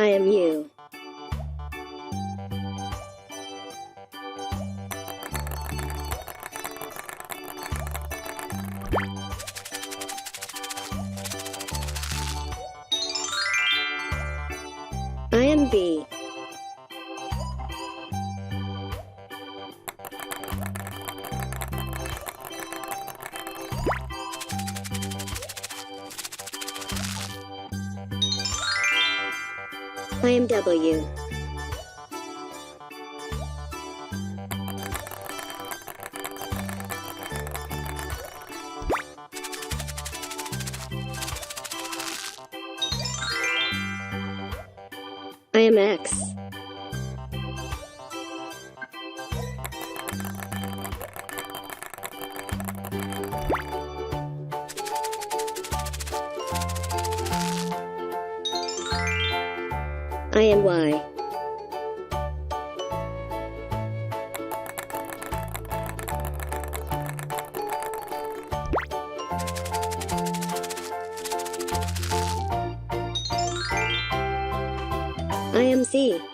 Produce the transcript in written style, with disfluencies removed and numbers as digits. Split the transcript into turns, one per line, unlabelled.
I am U. I am B. I am W. I am X. I am Y. I am Z.